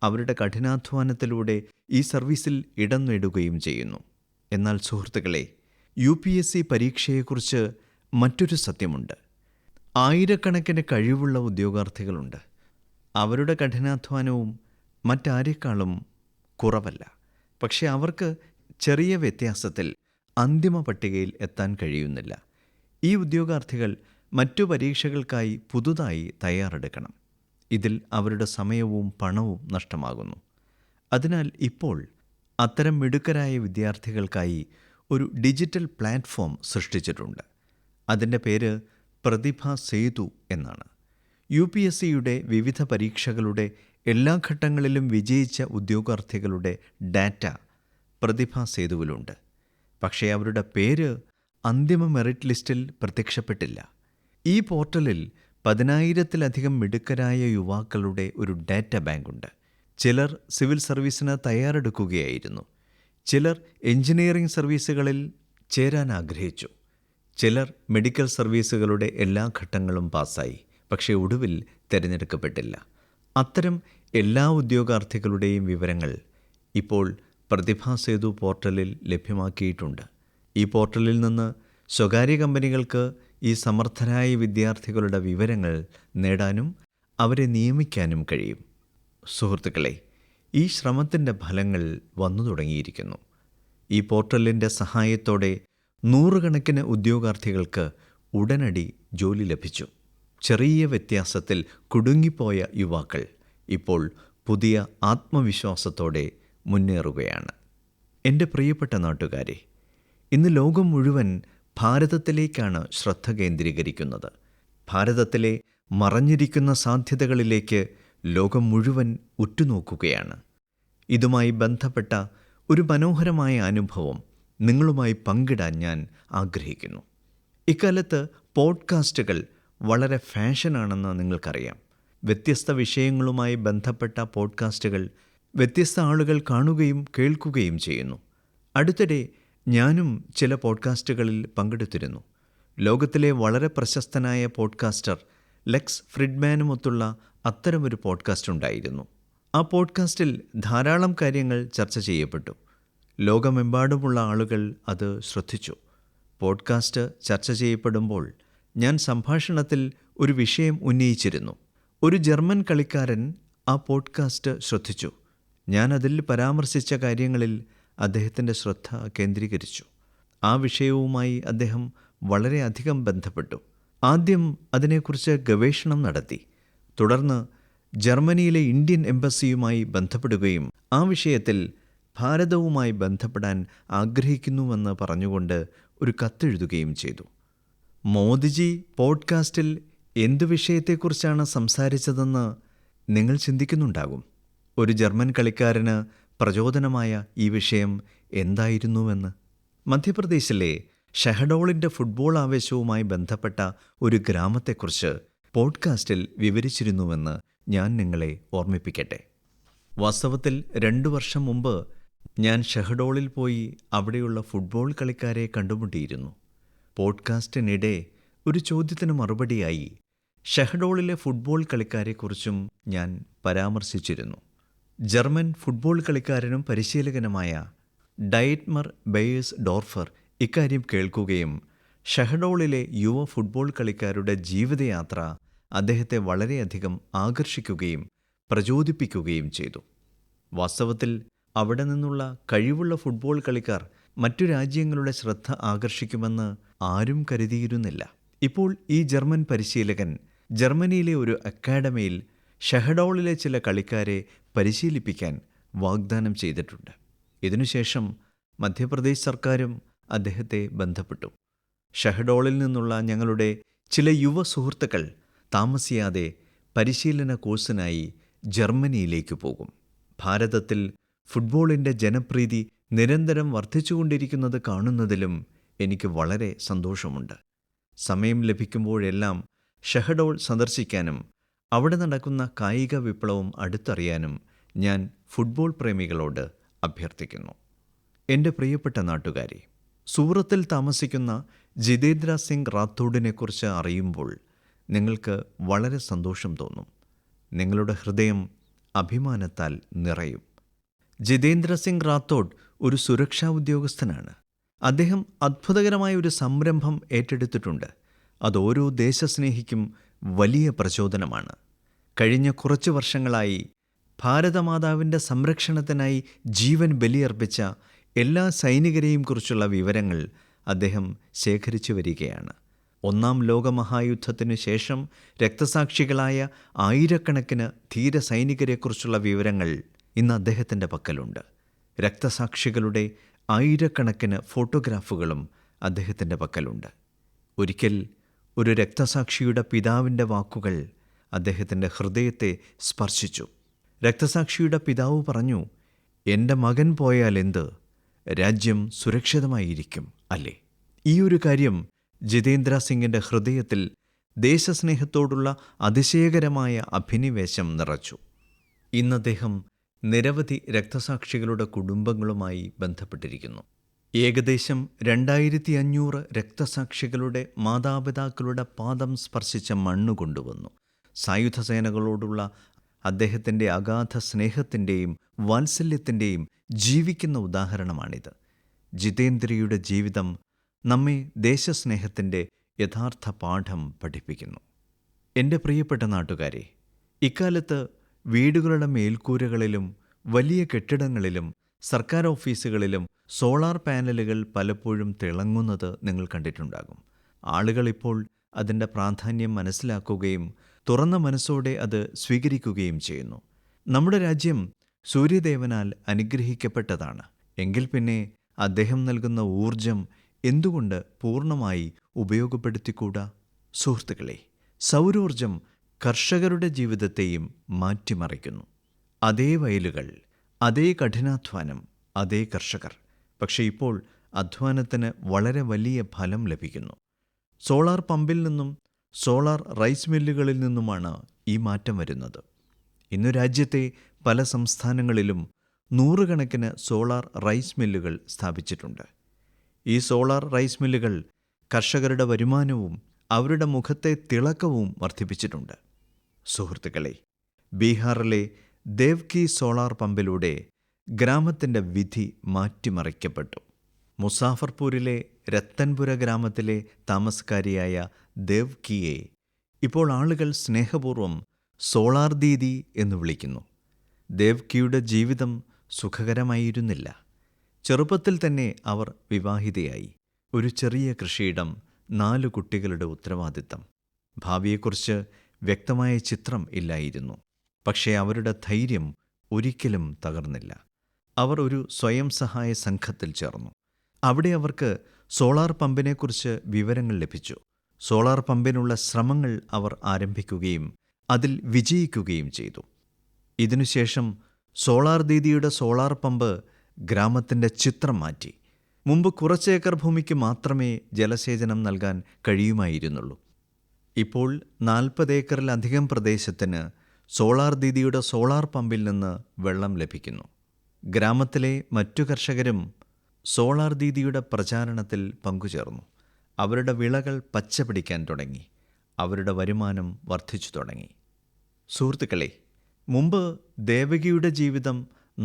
അവരുടെ കഠിനാധ്വാനത്തിലൂടെ ഈ സർവീസിൽ ഇടം നേടുകയും ചെയ്യുന്നു. എന്നാൽ സുഹൃത്തുക്കളെ, UPSC പരീക്ഷയെക്കുറിച്ച് മറ്റൊരു സത്യമുണ്ട്. ആയിരക്കണക്കിന് കഴിവുള്ള ഉദ്യോഗാർത്ഥികളുണ്ട്. അവരുടെ കഠിനാധ്വാനവും മറ്റാരേക്കാളും കുറവല്ല. പക്ഷെ അവർക്ക് ചെറിയ വ്യത്യാസത്തിൽ അന്തിമ പട്ടികയിൽ എത്താൻ കഴിയുന്നില്ല. ഈ ഉദ്യോഗാർത്ഥികൾ മറ്റു പരീക്ഷകൾക്കായി പുതുതായി തയ്യാറെടുക്കണം. ഇതിൽ അവരുടെ സമയവും പണവും നഷ്ടമാകുന്നു. അതിനാൽ ഇപ്പോൾ അത്തരം മിടുക്കരായ വിദ്യാർത്ഥികൾക്കായി ഒരു ഡിജിറ്റൽ പ്ലാറ്റ്ഫോം സൃഷ്ടിച്ചിട്ടുണ്ട്. അതിൻ്റെ പേര് പ്രതിഭ സേതു എന്നാണ്. UPSCയുടെ വിവിധ പരീക്ഷകളുടെ എല്ലാ ഘട്ടങ്ങളിലും വിജയിച്ച ഉദ്യോഗാർത്ഥികളുടെ ഡാറ്റ പ്രതിഭ സേതുവിലുണ്ട്. പക്ഷേ അവരുടെ പേര് അന്തിമ മെറിറ്റ് ലിസ്റ്റിൽ പ്രത്യക്ഷപ്പെട്ടില്ല. ഈ പോർട്ടലിൽ 10,000-ലധികം മിടുക്കരായ യുവാക്കളുടെ ഒരു ഡാറ്റ ബാങ്കുണ്ട്. ചിലർ സിവിൽ സർവീസിന് തയ്യാറെടുക്കുകയായിരുന്നു. ചിലർ എഞ്ചിനീയറിംഗ് സർവീസുകളിൽ ചേരാൻ ആഗ്രഹിച്ചു. ചിലർ മെഡിക്കൽ സർവീസുകളുടെ എല്ലാ ഘട്ടങ്ങളും പാസ്സായി, പക്ഷേ ഒടുവിൽ തിരഞ്ഞെടുക്കപ്പെട്ടില്ല. അത്തരം എല്ലാ ഉദ്യോഗാർത്ഥികളുടെയും വിവരങ്ങൾ ഇപ്പോൾ പ്രതിഭാസേതു പോർട്ടലിൽ ലഭ്യമാക്കിയിട്ടുണ്ട്. ഈ പോർട്ടലിൽ നിന്ന് സ്വകാര്യ കമ്പനികൾക്ക് ഈ സമർത്ഥരായ വിദ്യാർത്ഥികളുടെ വിവരങ്ങൾ നേടാനും അവരെ നിയമിക്കാനും കഴിയും. സുഹൃത്തുക്കളെ, ഈ ശ്രമത്തിൻ്റെ ഫലങ്ങൾ വന്നു തുടങ്ങിയിരിക്കുന്നു. ഈ പോർട്ടലിൻ്റെ സഹായത്തോടെ നൂറുകണക്കിന് ഉദ്യോഗാർത്ഥികൾക്ക് ഉടനടി ജോലി ലഭിച്ചു. ചെറിയ വ്യത്യാസത്തിൽ കുടുങ്ങിപ്പോയ യുവാക്കൾ ഇപ്പോൾ പുതിയ ആത്മവിശ്വാസത്തോടെ മുന്നേറുകയാണ്. എൻ്റെ പ്രിയപ്പെട്ട നാട്ടുകാരെ, ഇന്ന് ലോകം മുഴുവൻ ഭാരതത്തിലേക്കാണ് ശ്രദ്ധ കേന്ദ്രീകരിക്കുന്നത്. ഭാരതത്തിലെ മറഞ്ഞിരിക്കുന്ന സാധ്യതകളിലേക്ക് ലോകം മുഴുവൻ ഉറ്റുനോക്കുകയാണ്. ഇതുമായി ബന്ധപ്പെട്ട ഒരു മനോഹരമായ അനുഭവം നിങ്ങളുമായി പങ്കിടാൻ ഞാൻ ആഗ്രഹിക്കുന്നു. ഇക്കാലത്ത് പോഡ്കാസ്റ്റുകൾ വളരെ ഫാഷനാണെന്ന് നിങ്ങൾക്കറിയാം. വ്യത്യസ്ത വിഷയങ്ങളുമായി ബന്ധപ്പെട്ട പോഡ്കാസ്റ്റുകൾ വ്യത്യസ്ത ആളുകൾ കാണുകയും കേൾക്കുകയും ചെയ്യുന്നു. അടുത്തിടെ ഞാനും ചില പോഡ്കാസ്റ്റുകളിൽ പങ്കെടുത്തിരുന്നു. ലോകത്തിലെ വളരെ പ്രശസ്തനായ പോഡ്കാസ്റ്റർ ലെക്സ് ഫ്രിഡ്മാനുമൊത്തുള്ള അത്തരമൊരു പോഡ്കാസ്റ്റ് ഉണ്ടായിരുന്നു. ആ പോഡ്കാസ്റ്റിൽ ധാരാളം കാര്യങ്ങൾ ചർച്ച ചെയ്യപ്പെട്ടു. ലോകമെമ്പാടുമുള്ള ആളുകൾ അത് ശ്രദ്ധിച്ചു. പോഡ്കാസ്റ്റ് ചർച്ച ചെയ്യപ്പെടുമ്പോൾ ഞാൻ സംഭാഷണത്തിൽ ഒരു വിഷയം ഉന്നയിച്ചിരുന്നു. ഒരു ജർമ്മൻ കളിക്കാരൻ ആ പോഡ്കാസ്റ്റ് ശ്രദ്ധിച്ചു. ഞാൻ അതിൽ പരാമർശിച്ച കാര്യങ്ങളിൽ അദ്ദേഹത്തിൻ്റെ ശ്രദ്ധ കേന്ദ്രീകരിച്ചു. ആ വിഷയവുമായി അദ്ദേഹം വളരെയധികം ബന്ധപ്പെട്ടു. ആദ്യം അതിനെക്കുറിച്ച് ഗവേഷണം നടത്തി. തുടർന്ന് ജർമ്മനിയിലെ ഇന്ത്യൻ എംബസിയുമായി ബന്ധപ്പെടുകയും ആ വിഷയത്തിൽ ഭാരതവുമായി ബന്ധപ്പെടാൻ ആഗ്രഹിക്കുന്നുവെന്ന് പറഞ്ഞുകൊണ്ട് ഒരു കത്തെഴുതുകയും ചെയ്തു. മോദിജി പോഡ്കാസ്റ്റിൽ എന്തു വിഷയത്തെക്കുറിച്ചാണ് സംസാരിച്ചതെന്ന് നിങ്ങൾ ചിന്തിക്കുന്നുണ്ടാകും. ഒരു ജർമ്മൻ കളിക്കാരന് പ്രചോദനമായ ഈ വിഷയം എന്തായിരുന്നുവെന്ന്. മധ്യപ്രദേശിലെ ഷഹഡോളിൻ്റെ ഫുട്ബോൾ ആവേശവുമായി ബന്ധപ്പെട്ട ഒരു ഗ്രാമത്തെക്കുറിച്ച് പോഡ്കാസ്റ്റിൽ വിവരിച്ചിരുന്നുവെന്ന് ഞാൻ നിങ്ങളെ ഓർമ്മിപ്പിക്കട്ടെ. വാസ്തവത്തിൽ 2 വർഷം മുമ്പ് ഞാൻ ഷഹഡോളിൽ പോയി അവിടെയുള്ള ഫുട്ബോൾ കളിക്കാരെ കണ്ടുമുട്ടിയിരുന്നു. പോഡ്കാസ്റ്റിനിടെ ഒരു ചോദ്യത്തിന് മറുപടിയായി ഷഹഡോളിലെ ഫുട്ബോൾ കളിക്കാരെക്കുറിച്ചും ഞാൻ പരാമർശിച്ചിരുന്നു. ജർമ്മൻ ഫുട്ബോൾ കളിക്കാരനും പരിശീലകനുമായ ഡയറ്റ്മർ ബെയേഴ്സ് ഡോർഫർ ഇക്കാര്യം കേൾക്കുകയും ഷഹഡോളിലെ യുവ ഫുട്ബോൾ കളിക്കാരുടെ ജീവിതയാത്ര അദ്ദേഹത്തെ വളരെയധികം ആകർഷിക്കുകയും പ്രചോദിപ്പിക്കുകയും ചെയ്തു. വാസ്തവത്തിൽ അവിടെ നിന്നുള്ള കഴിവുള്ള ഫുട്ബോൾ കളിക്കാർ മറ്റു രാജ്യങ്ങളുടെ ശ്രദ്ധ ആകർഷിക്കുമെന്ന് ആരും കരുതിയിരുന്നില്ല. ഇപ്പോൾ ഈ ജർമ്മൻ പരിശീലകൻ ജർമ്മനിയിലെ ഒരു അക്കാഡമിയിൽ ഷഹഡോളിലെ ചില കളിക്കാരെ പരിശീലിപ്പിക്കാൻ വാഗ്ദാനം ചെയ്തിട്ടുണ്ട്. ഇതിനുശേഷം മധ്യപ്രദേശ് സർക്കാരും അദ്ദേഹത്തെ ബന്ധപ്പെട്ടു. ഷഹഡോളിൽ നിന്നുള്ള ഞങ്ങളുടെ ചില യുവ സുഹൃത്തുക്കൾ താമസിയാതെ പരിശീലന കോഴ്സിനായി ജർമ്മനിയിലേക്ക് പോകും. ഭാരതത്തിൽ ഫുട്ബോളിൻ്റെ ജനപ്രീതി നിരന്തരം വർദ്ധിച്ചുകൊണ്ടിരിക്കുന്നത് കാണുന്നതിലും എനിക്ക് വളരെ സന്തോഷമുണ്ട്. സമയം ലഭിക്കുമ്പോഴെല്ലാം ഷഹഡോൾ സന്ദർശിക്കാനും അവിടെ നടക്കുന്ന കായിക വിപ്ലവം അടുത്തറിയാനും ഞാൻ ഫുട്ബോൾ പ്രേമികളോട് അഭ്യർത്ഥിക്കുന്നു. എൻ്റെ പ്രിയപ്പെട്ട നാട്ടുകാരെ, സൂറത്തിൽ താമസിക്കുന്ന ജിതേന്ദ്ര സിംഗ് റാത്തോഡിനെക്കുറിച്ച് അറിയുമ്പോൾ നിങ്ങൾക്ക് വളരെ സന്തോഷം തോന്നും. നിങ്ങളുടെ ഹൃദയം അഭിമാനത്താൽ നിറയും. ജിതേന്ദ്ര സിംഗ് റാത്തോഡ് ഒരു സുരക്ഷാ ഉദ്യോഗസ്ഥനാണ്. അദ്ദേഹം അത്ഭുതകരമായ ഒരു സംരംഭം ഏറ്റെടുത്തിട്ടുണ്ട്. അത് ഓരോ ദേശസ്നേഹിക്കും വലിയ പ്രചോദനമാണ്. കഴിഞ്ഞ കുറച്ച് വർഷങ്ങളായി ഭാരതമാതാവിൻ്റെ സംരക്ഷണത്തിനായി ജീവൻ ബലിയർപ്പിച്ച എല്ലാ സൈനികരെയും കുറിച്ചുള്ള വിവരങ്ങൾ അദ്ദേഹം ശേഖരിച്ചു വരികയാണ്. 1-ാം ലോകമഹായുദ്ധത്തിനു ശേഷം രക്തസാക്ഷികളായ ആയിരക്കണക്കിന് ധീരസൈനികരെക്കുറിച്ചുള്ള വിവരങ്ങൾ ഇന്ന് അദ്ദേഹത്തിൻ്റെ പക്കലുണ്ട്. രക്തസാക്ഷികളുടെ ആയിരക്കണക്കിന് ഫോട്ടോഗ്രാഫുകളും അദ്ദേഹത്തിൻ്റെ പക്കലുണ്ട്. ഒരിക്കൽ ഒരു രക്തസാക്ഷിയുടെ പിതാവിൻ്റെ വാക്കുകൾ അദ്ദേഹത്തിൻ്റെ ഹൃദയത്തെ സ്പർശിച്ചു. രക്തസാക്ഷിയുടെ പിതാവ് പറഞ്ഞു, എൻ്റെ മകൻ പോയാൽ എന്ത്, രാജ്യം സുരക്ഷിതമായിരിക്കും അല്ലേ? ഈ ഒരു കാര്യം ജിതേന്ദ്ര സിംഗിൻ്റെ ഹൃദയത്തിൽ ദേശസ്നേഹത്തോടുള്ള അതിശയകരമായ അഭിനിവേശം നിറച്ചു. ഇന്ന് അദ്ദേഹം നിരവധി രക്തസാക്ഷികളുടെ കുടുംബങ്ങളുമായി ബന്ധപ്പെട്ടിരിക്കുന്നു. ഏകദേശം 2500 രക്തസാക്ഷികളുടെ മാതാപിതാക്കളുടെ പാദം സ്പർശിച്ച മണ്ണ് കൊണ്ടുവന്നു. സായുധസേനകളോടുള്ള അദ്ദേഹത്തിൻ്റെ അഗാധ സ്നേഹത്തിൻ്റെയും വാത്സല്യത്തിൻ്റെയും ജീവിക്കുന്ന ഉദാഹരണമാണിത്. ജിതേന്ദ്രയുടെ ജീവിതം നമ്മെ ദേശസ്നേഹത്തിൻ്റെ യഥാർത്ഥ പാഠം പഠിപ്പിക്കുന്നു. എൻ്റെ പ്രിയപ്പെട്ട നാട്ടുകാരെ, ഇക്കാലത്ത് വീടുകളുടെ മേൽക്കൂരകളിലും വലിയ കെട്ടിടങ്ങളിലും സർക്കാർ ഓഫീസുകളിലും സോളാർ പാനലുകൾ പലപ്പോഴും തിളങ്ങുന്നത് നിങ്ങൾ കണ്ടിട്ടുണ്ടാകും. ആളുകൾ ഇപ്പോൾ അതിൻ്റെ പ്രാധാന്യം മനസ്സിലാക്കുകയും തുറന്ന മനസ്സോടെ അത് സ്വീകരിക്കുകയും ചെയ്യുന്നു. നമ്മുടെ രാജ്യം സൂര്യദേവനാൽ അനുഗ്രഹിക്കപ്പെട്ടതാണ്. എങ്കിൽ പിന്നെ അദ്ദേഹം നൽകുന്ന ഊർജം എന്തുകൊണ്ട് പൂർണ്ണമായി ഉപയോഗപ്പെടുത്തിക്കൂടാ? സുഹൃത്തുക്കളെ, സൗരോർജം കർഷകരുടെ ജീവിതത്തെയും മാറ്റിമറിക്കുന്നു. അതേ വയലുകൾ, അതേ കഠിനാധ്വാനം, അതേ കർഷകർ. പക്ഷേ ഇപ്പോൾ അധ്വാനത്തിന് വളരെ വലിയ ഫലം ലഭിക്കുന്നു. സോളാർ പമ്പിൽ നിന്നും സോളാർ റൈസ് മില്ലുകളിൽ നിന്നുമാണ് ഈ മാറ്റം വരുന്നത്. ഇന്ന് രാജ്യത്തെ പല സംസ്ഥാനങ്ങളിലും നൂറുകണക്കിന് സോളാർ റൈസ് മില്ലുകൾ സ്ഥാപിച്ചിട്ടുണ്ട്. ഈ സോളാർ റൈസ് മില്ലുകൾ കർഷകരുടെ വരുമാനവും അവരുടെ മുഖത്തെ തിളക്കവും വർദ്ധിപ്പിച്ചിട്ടുണ്ട്. സുഹൃത്തുക്കളെ, ബീഹാറിലെ ദേവ്കി സോളാർ പമ്പിലൂടെ ഗ്രാമത്തിൻ്റെ വിധി മാറ്റിമറിക്കപ്പെട്ടു. മുസാഫർപൂരിലെ രത്തൻപുര ഗ്രാമത്തിലെ താമസക്കാരിയായ ദേവ്കിയെ ഇപ്പോൾ ആളുകൾ സ്നേഹപൂർവ്വം സോളാർ ദീദി എന്ന് വിളിക്കുന്നു. ദേവ്കിയുടെ ജീവിതം സുഖകരമായിരുന്നില്ല. ചെറുപ്പത്തിൽ തന്നെ അവർ വിവാഹിതയായി. ഒരു ചെറിയ കൃഷിയിടം, 4 കുട്ടികളുടെ ഉത്തരവാദിത്തം. ഭാവിയെക്കുറിച്ച് വ്യക്തമായ ചിത്രം ഇല്ലായിരുന്നു. പക്ഷേ അവരുടെ ധൈര്യം ഒരിക്കലും തകർന്നില്ല. അവർ ഒരു സ്വയം സഹായ സംഘത്തിൽ ചേർന്നു. അവിടെ അവർക്ക് സോളാർ പമ്പിനെക്കുറിച്ച് വിവരങ്ങൾ ലഭിച്ചു. സോളാർ പമ്പിനുള്ള ശ്രമങ്ങൾ അവർ ആരംഭിക്കുകയും അതിൽ വിജയിക്കുകയും ചെയ്തു. ഇതിനുശേഷം സോളാർ ദീദിയുടെ സോളാർ പമ്പ് ഗ്രാമത്തിൻ്റെ ചിത്രം മാറ്റി. മുമ്പ് കുറച്ച് ഏക്കർ ഭൂമിക്ക് മാത്രമേ ജലസേചനം നൽകാൻ കഴിയുമായിരുന്നുള്ളൂ. ഇപ്പോൾ 40 ഏക്കറിലധികം പ്രദേശത്തിന് സോളാർ ദീദിയുടെ സോളാർ പമ്പിൽ നിന്ന് വെള്ളം ലഭിക്കുന്നു. ഗ്രാമത്തിലെ മറ്റു കർഷകരും സോളാർ ദീദിയുടെ പ്രചാരണത്തിൽ പങ്കുചേർന്നു. അവരുടെ വിളകൾ പച്ച പിടിക്കാൻ തുടങ്ങി. അവരുടെ വരുമാനം വർദ്ധിച്ചു തുടങ്ങി. സുഹൃത്തുക്കളെ, മുമ്പ് ദേവകിയുടെ ജീവിതം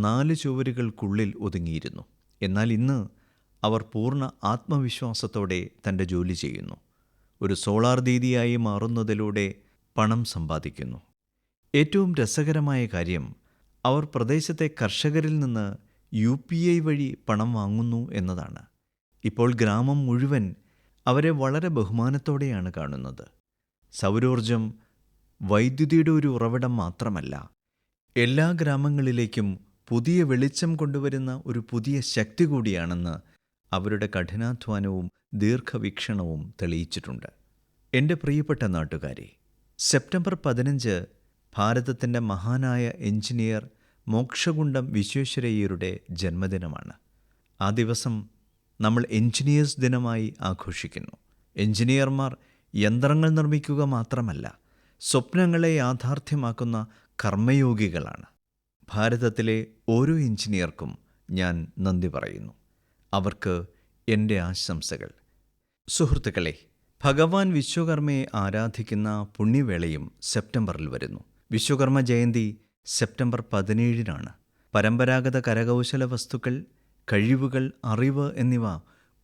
4 ചുവരുകൾക്കുള്ളിൽ ഒതുങ്ങിയിരുന്നു. എന്നാൽ ഇന്ന് അവർ പൂർണ്ണ ആത്മവിശ്വാസത്തോടെ തൻ്റെ ജോലി ചെയ്യുന്നു. ഒരു സോളാർ ദീദിയായി മാറുന്നതിലൂടെ പണം സമ്പാദിക്കുന്നു. ഏറ്റവും രസകരമായ കാര്യം, അവർ പ്രദേശത്തെ കർഷകരിൽ നിന്ന് UPI വഴി പണം വാങ്ങുന്നു എന്നതാണ്. ഇപ്പോൾ ഗ്രാമം മുഴുവൻ അവരെ വളരെ ബഹുമാനത്തോടെയാണ് കാണുന്നത്. സൗരോർജം വൈദ്യുതിയുടെ ഒരു ഉറവിടം മാത്രമല്ല, എല്ലാ ഗ്രാമങ്ങളിലേക്കും പുതിയ വെളിച്ചം കൊണ്ടുവരുന്ന ഒരു പുതിയ ശക്തി കൂടിയാണെന്ന് അവരുടെ കഠിനാധ്വാനവും ദീർഘവീക്ഷണവും തെളിയിച്ചിട്ടുണ്ട്. എൻ്റെ പ്രിയപ്പെട്ട നാട്ടുകാരെ, സെപ്റ്റംബർ 15 ഭാരതത്തിൻ്റെ മഹാനായ എഞ്ചിനീയർ മോക്ഷഗുണ്ടം വിശ്വേശ്വരയ്യരുടെ ജന്മദിനമാണ്. ആ ദിവസം നമ്മൾ എഞ്ചിനീയേഴ്സ് ദിനമായി ആഘോഷിക്കുന്നു. എഞ്ചിനീയർമാർ യന്ത്രങ്ങൾ നിർമ്മിക്കുക മാത്രമല്ല, സ്വപ്നങ്ങളെ യാഥാർത്ഥ്യമാക്കുന്ന കർമ്മയോഗികളാണ്. ഭാരതത്തിലെ ഓരോ എഞ്ചിനീയർക്കും ഞാൻ നന്ദി പറയുന്നു. അവർക്ക് എൻ്റെ ആശംസകൾ. സുഹൃത്തുക്കളെ, ഭഗവാൻ വിശ്വകർമ്മയെ ആരാധിക്കുന്ന പുണ്യവേളയും സെപ്റ്റംബറിൽ വരുന്നു. വിശ്വകർമ്മ ജയന്തി സെപ്റ്റംബർ 17-നാണ്. പരമ്പരാഗത കരകൗശല വസ്തുക്കൾ, കഴിവുകൾ, അറിവ് എന്നിവ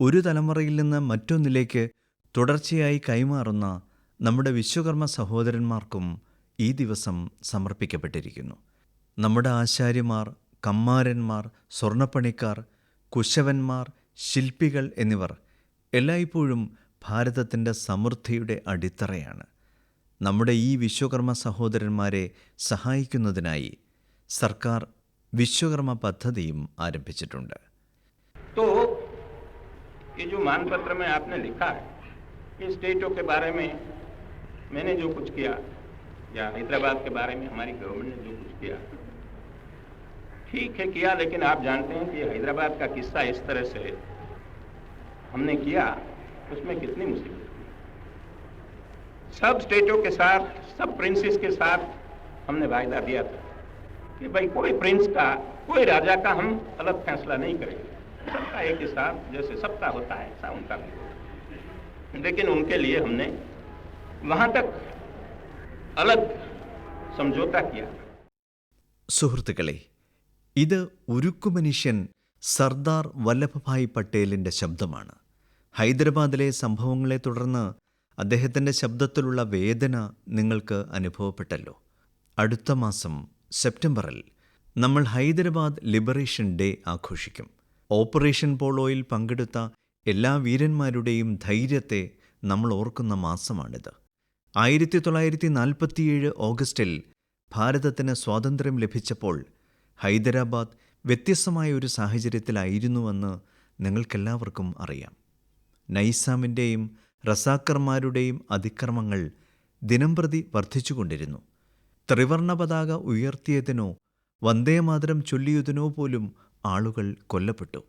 ഒരു തലമുറയിൽ നിന്ന് മറ്റൊന്നിലേക്ക് തുടർച്ചയായി കൈമാറുന്ന നമ്മുടെ വിശ്വകർമ്മ സഹോദരന്മാർക്കും ഈ ദിവസം സമർപ്പിക്കപ്പെട്ടിരിക്കുന്നു. നമ്മുടെ ആശാരിമാർ, കമ്മാരന്മാർ, സ്വർണ്ണപ്പണിക്കാർ, കുശവന്മാർ, ശില്പികൾ എന്നിവർ എല്ലായ്പ്പോഴും ഭാരതത്തിൻ്റെ സമൃദ്ധിയുടെ അടിത്തറയാണ്. നമ്മുടെ ഈ വിശ്വകർമ്മ സഹോദരന്മാരെ സഹായിക്കുന്നതിനായി സർക്കാർ വിശ്വകർമ്മ പദ്ധതിയും ആരംഭിച്ചിട്ടുണ്ട്. तो ये जो मानपत्र में आपने लिखा है, ये स्टेटों के बारे में मैंने जो कुछ किया या हैदराबाद के बारे में हमारी गवर्नमेंट ने जो कुछ किया, ठीक है किया, लेकिन आप जानते हैं कि हैदराबाद का किस्सा इस तरह से हमने किया, उसमें कितनी मुसीबत थी। सब स्टेटों के साथ, सब प्रिंसेस के साथ हमने वायदा दिया था कि भाई कोई प्रिंस का, कोई राजा का हम अलग फैसला नहीं करेंगे, सब सबका एक हिसाब जैसे सबका होता है ऐसा उनका भी होता है, लेकिन उनके लिए हमने वहाँ तक अलग समझौता किया। സുഹൃത്തുക്കളെ, ഇത് ഉരുക്കുമനുഷ്യൻ സർദാർ വല്ലഭഭായ് പട്ടേലിൻ്റെ ശബ്ദമാണ്. ഹൈദരാബാദിലെ സംഭവങ്ങളെ തുടർന്ന് അദ്ദേഹത്തിൻ്റെ ശബ്ദത്തിലുള്ള വേദന നിങ്ങൾക്ക് അനുഭവപ്പെട്ടല്ലോ. അടുത്ത മാസം സെപ്റ്റംബറിൽ നമ്മൾ ഹൈദരാബാദ് ലിബറേഷൻ ഡേ ആഘോഷിക്കും. ഓപ്പറേഷൻ പോളോയിൽ പങ്കെടുത്ത എല്ലാ വീരന്മാരുടെയും ധൈര്യത്തെ നമ്മൾ ഓർക്കുന്ന മാസമാണിത്. 1947 ഓഗസ്റ്റിൽ ഭാരതത്തിന് സ്വാതന്ത്ര്യം ലഭിച്ചപ്പോൾ ഹൈദരാബാദ് വ്യത്യസ്തമായ ഒരു സാഹചര്യത്തിലായിരുന്നുവെന്ന് നിങ്ങൾക്കെല്ലാവർക്കും അറിയാം. നൈസാമിൻ്റെയും റസാക്കർമാരുടെയും അതിക്രമങ്ങൾ ദിനംപ്രതി വർദ്ധിച്ചുകൊണ്ടിരുന്നു. ത്രിവർണ പതാക ഉയർത്തിയതിനോ വന്ദേമാതരം ചൊല്ലിയതിനോ പോലും ആളുകൾ കൊല്ലപ്പെട്ടു.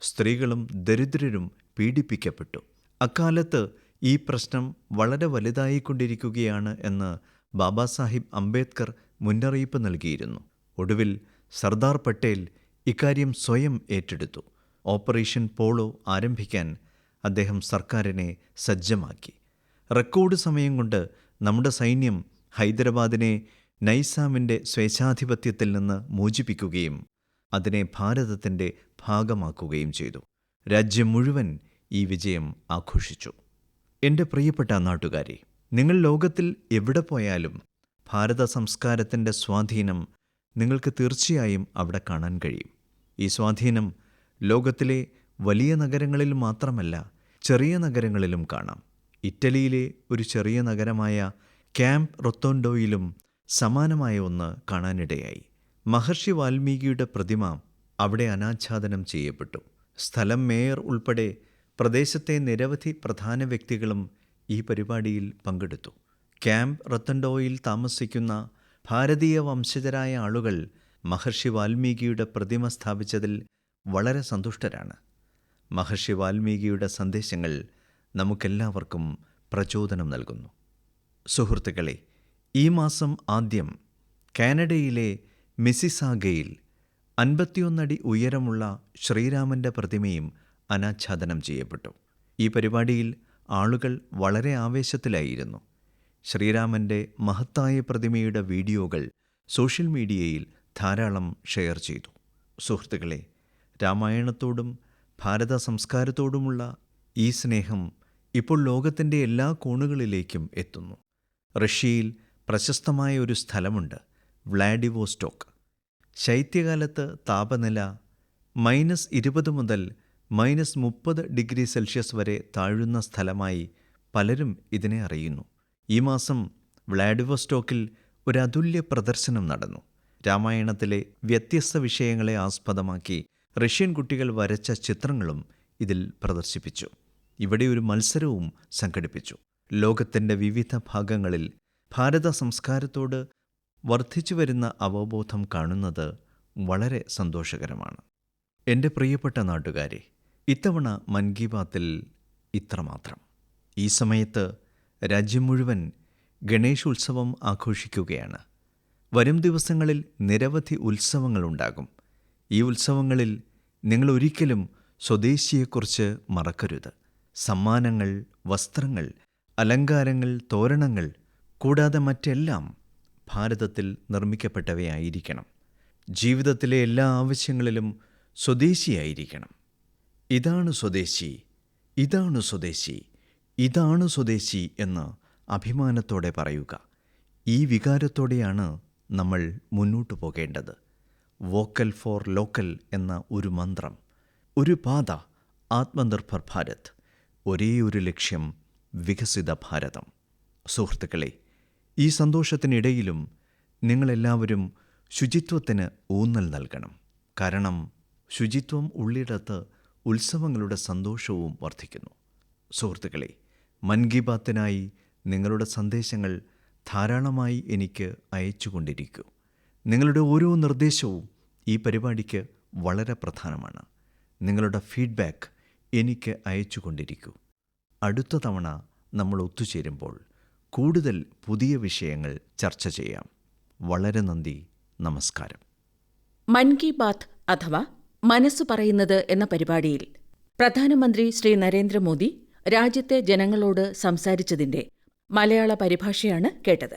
സ്ത്രീകളും ദരിദ്രരും പീഡിപ്പിക്കപ്പെട്ടു. അക്കാലത്ത് ഈ പ്രശ്നം വളരെ വലുതായിക്കൊണ്ടിരിക്കുകയാണ് എന്ന് ബാബാ സാഹിബ് അംബേദ്കർ മുന്നറിയിപ്പ് നൽകിയിരുന്നു. ഒടുവിൽ സർദാർ പട്ടേൽ ഇക്കാര്യം സ്വയം ഏറ്റെടുത്തു. ഓപ്പറേഷൻ പോളോ ആരംഭിക്കാൻ അദ്ദേഹം സർക്കാരിനെ സജ്ജമാക്കി. റെക്കോർഡ് സമയം കൊണ്ട് നമ്മുടെ സൈന്യം ഹൈദരാബാദിനെ നൈസാമിൻ്റെ സ്വേച്ഛാധിപത്യത്തിൽ നിന്ന് മോചിപ്പിക്കുകയും അതിനെ ഭാരതത്തിൻ്റെ ഭാഗമാക്കുകയും ചെയ്തു. രാജ്യം മുഴുവൻ ഈ വിജയം ആഘോഷിച്ചു. എൻ്റെ പ്രിയപ്പെട്ട നാട്ടുകാരെ, നിങ്ങൾ ലോകത്തിൽ എവിടെ പോയാലും ഭാരത സംസ്കാരത്തിൻ്റെ സ്വാധീനം നിങ്ങൾക്ക് തീർച്ചയായും അവിടെ കാണാൻ കഴിയും. ഈ സ്വാധീനം ലോകത്തിലെ വലിയ നഗരങ്ങളിൽ മാത്രമല്ല, ചെറിയ നഗരങ്ങളിലും കാണാം. ഇറ്റലിയിലെ ഒരു ചെറിയ നഗരമായ ക്യാമ്പ് റൊത്തോണ്ടോയിലും സമാനമായ ഒന്ന് കാണാനിടയായി. മഹർഷി വാൽമീകിയുടെ പ്രതിമ അവിടെ അനാച്ഛാദനം ചെയ്യപ്പെട്ടു. സ്ഥലം മേയർ ഉൾപ്പെടെ പ്രദേശത്തെ നിരവധി പ്രധാന വ്യക്തികളും ഈ പരിപാടിയിൽ പങ്കെടുത്തു. ക്യാമ്പ് റൊത്തോണ്ടോയിൽ താമസിക്കുന്ന ഭാരതീയ വംശജരായ ആളുകൾ മഹർഷി വാൽമീകിയുടെ പ്രതിമ സ്ഥാപിച്ചതിൽ വളരെ സന്തുഷ്ടരാണ്. മഹർഷി വാൽമീകിയുടെ സന്ദേശങ്ങൾ നമുക്കെല്ലാവർക്കും പ്രചോദനം നൽകുന്നു. സുഹൃത്തുക്കളെ, ഈ മാസം ആദ്യം കാനഡയിലെ മിസിസാഗയിൽ 51 അടി ഉയരമുള്ള ശ്രീരാമൻ്റെ പ്രതിമയും അനാച്ഛാദനം ചെയ്യപ്പെട്ടു. ഈ പരിപാടിയിൽ ആളുകൾ വളരെ ആവേശത്തിലായിരുന്നു. ശ്രീരാമൻ്റെ മഹത്തായ പ്രതിമയുടെ വീഡിയോകൾ സോഷ്യൽ മീഡിയയിൽ ധാരാളം ഷെയർ ചെയ്തു. സുഹൃത്തുക്കളെ, രാമായണത്തോടും ഭാരത സംസ്കാരത്തോടുമുള്ള ഈ സ്നേഹം ഇപ്പോൾ ലോകത്തിൻ്റെ എല്ലാ കോണുകളിലേക്കും എത്തുന്നു. റഷ്യയിൽ പ്രശസ്തമായ ഒരു സ്ഥലമുണ്ട്, വ്ളാഡിവോസ്റ്റോക്ക്. ശൈത്യകാലത്ത് താപനില -20 മുതൽ -30 ഡിഗ്രി സെൽഷ്യസ് വരെ താഴുന്ന സ്ഥലമായി പലരും ഇതിനെ അറിയുന്നു. ഈ മാസം വ്ളാഡിവോസ്റ്റോക്കിൽ ഒരു അതുല്യ പ്രദർശനം നടന്നു. രാമായണത്തിലെ വ്യത്യസ്ത വിഷയങ്ങളെ ആസ്പദമാക്കി റഷ്യൻ കുട്ടികൾ വരച്ച ചിത്രങ്ങളും ഇതിൽ പ്രദർശിപ്പിച്ചു. ഇവിടെ ഒരു മത്സരവും സംഘടിപ്പിച്ചു. ലോകത്തിൻ്റെ വിവിധ ഭാഗങ്ങളിൽ ഭാരത സംസ്കാരത്തോട് വർദ്ധിച്ചു വരുന്ന അവബോധം കാണുന്നത് വളരെ സന്തോഷകരമാണ്. എൻ്റെ പ്രിയപ്പെട്ട നാട്ടുകാരെ, ഇത്തവണ മൻ കി ബാത്തിൽ ഇത്രമാത്രം. ഈ സമയത്ത് രാജ്യം മുഴുവൻ ഗണേശോത്സവം ആഘോഷിക്കുകയാണ്. വരും ദിവസങ്ങളിൽ നിരവധി ഉത്സവങ്ങളുണ്ടാകും. ഈ ഉത്സവങ്ങളിൽ നിങ്ങൾ ഒരിക്കലും സ്വദേശിയെക്കുറിച്ച് മറക്കരുത്. സമ്മാനങ്ങൾ, വസ്ത്രങ്ങൾ, അലങ്കാരങ്ങൾ, തോരണങ്ങൾ കൂടാതെ മറ്റെല്ലാം ഭാരതത്തിൽ നിർമ്മിക്കപ്പെട്ടവയായിരിക്കണം. ജീവിതത്തിലെ എല്ലാ ആവശ്യങ്ങളിലും സ്വദേശിയായിരിക്കണം. ഇതാണ് സ്വദേശി, ഇതാണ് സ്വദേശി, ഇതാണ് സ്വദേശി എന്ന് അഭിമാനത്തോടെ പറയുക. ഈ വികാരത്തോടെയാണ് നമ്മൾ മുന്നോട്ടു പോകേണ്ടത്. വോക്കൽ ഫോർ ലോക്കൽ എന്ന ഒരു മന്ത്രം, ഒരു പാത, ആത്മനിർഭർ ഭാരത്, ഒരേ ഒരു ലക്ഷ്യം, വികസിത ഭാരതം. സുഹൃത്തുക്കളെ, ഈ സന്തോഷത്തിനിടയിലും നിങ്ങളെല്ലാവരും ശുചിത്വത്തിന് ഊന്നൽ നൽകണം. കാരണം ശുചിത്വം ഉള്ളിടത്ത് ഉത്സവങ്ങളുടെ സന്തോഷവും വർദ്ധിക്കുന്നു. സുഹൃത്തുക്കളെ, മൻ കി ബാത്തിനായി നിങ്ങളുടെ സന്ദേശങ്ങൾ ധാരാളമായി എനിക്ക് അയച്ചുകൊണ്ടിരിക്കൂ. നിങ്ങളുടെ ഓരോ നിർദ്ദേശവും ഈ പരിപാടിക്ക് വളരെ പ്രധാനമാണ്. നിങ്ങളുടെ ഫീഡ്ബാക്ക് എനിക്ക് അയച്ചുകൊണ്ടിരിക്കൂ. അടുത്ത തവണ നമ്മൾ ഒത്തുചേരുമ്പോൾ കൂടുതൽ പുതിയ വിഷയങ്ങൾ ചർച്ച ചെയ്യാം. വളരെ നന്ദി. നമസ്കാരം. മൻ കി ബാത്ത് അഥവാ മനസ്സു പറയുന്നത് എന്ന പരിപാടിയിൽ പ്രധാനമന്ത്രി ശ്രീ നരേന്ദ്രമോദി രാജ്യത്തെ ജനങ്ങളോട് സംസാരിച്ചതിന്റെ മലയാള പരിഭാഷയാണ് കേട്ടത്.